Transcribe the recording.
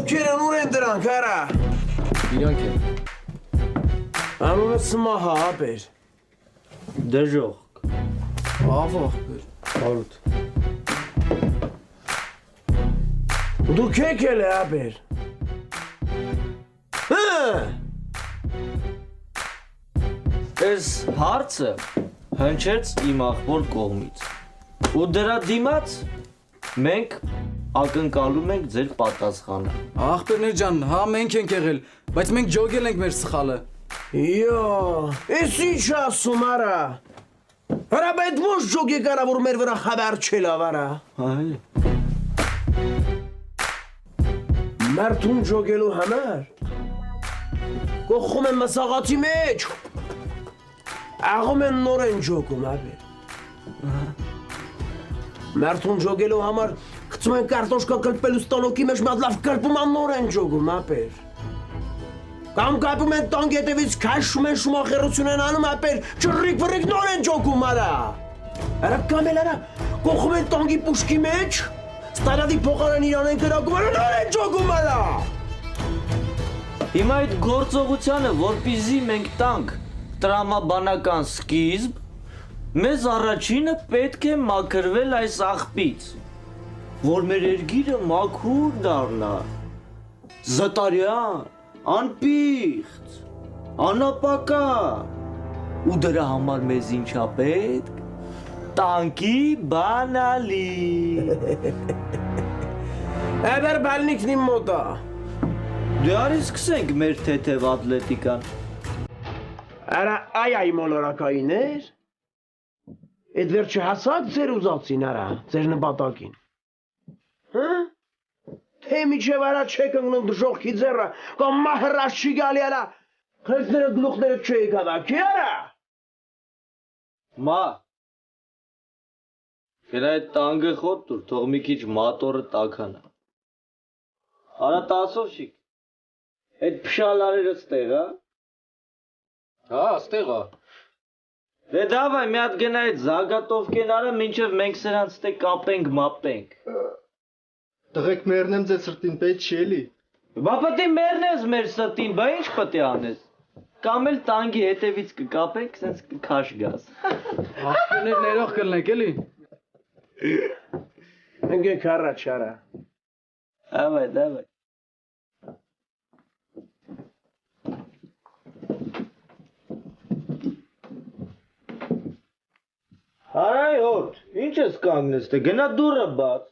Ովքեր են ուր են դրանք, արա։ Իրանք են։ Անունը Սմահա, ապեր։ Դժոխք։ Աղվաղ բեր։ Հարութ։ Դու քեքել է, ապեր։ Այս հարցը հնչեց իմ աղբոր կողմից։ Ու դրա դիմաց մենք ակնկալում ենք ձեր պատասխանը։ Աղբերներ ջան, հա մենք ենք եղել, բայց մենք ջոգել ենք մեր սխալը։ Յո, ես ինչ ասում, արա։ Արա, բայց ոչ ջոգի կարա, որ մեր վրա խաբար չելավ, արա։ Այ։ Մարդուն ջոգելու համար կողում են մսաղացի մեջ, աղում են նոր են ջոգում, ապեր։ Մարդուն ջոգելու համար գցում են կարտոշկա կլպելու ստանոքի մեջ մատ լավ կլպում ան նոր են ջոգում, ապեր։ Կամ կապում են տանք հետևից քաշում են շումախերություն են անում, ապեր, ճռիկ վռիկ նոր են ջոգում, արա։ Արա կամ էլ արա, կողում են տանկի պուշկի մեջ, ստարադի փոխարեն իրան են կրակում, արա նոր են ջոգում, արա։ Հիմա այդ գործողությանը, որպեսզի մենք տանք տրամաբանական սկիզբ, մեզ առաջինը պետք է մաքրվել այս աղբից, որ մեր երգիրը մաքուր դառնա, զտարյան, անպիղծ, անապակա, ու դրա համար մեզ ինչա պետք, տանկի բանալի։ Էբեր բալնիքն իմ մոտա։ Դե արի սկսենք մեր թեթև ատլետիկան։ Արա այ մոլորակայիներ, այդ վերջը հասակ ձեր ուզածին, արա, ձեր նպատակին։ Հա? Թե միջև արա չեք ընգնում դժողքի ձեռը, կամ մահրաշ չի գալի, արա, խեցները գլուխները չեք հավաքի, արա։ Մա, գրա այդ տանգը խոտ տուր, թող մի քիչ մատորը տաքանա։ Արա տասով շիկ, այդ փշալարերը ստեղ, հա։ Հա, ստեղ է։ Դե դավայ, մի հատ գնա այդ զագատով կենարը, մինչև մենք սրանց տե կապենք, մապենք։ Տղեկ մերնեմ ձեզ սրտին պետք չի էլի։ Բա պետք է մերնես մեր սրտին, բա ինչ պետք է անես։ Կամ էլ տանգի հետևից կկապենք, սենց կքաշ գաս։ Աղբերներ ներող կլնենք էլի։ Ընգեք առաջ, արա։ Դավայ։ Հարայ հոտ, ինչ ես կանգնես, թե գնա դուրը բաց։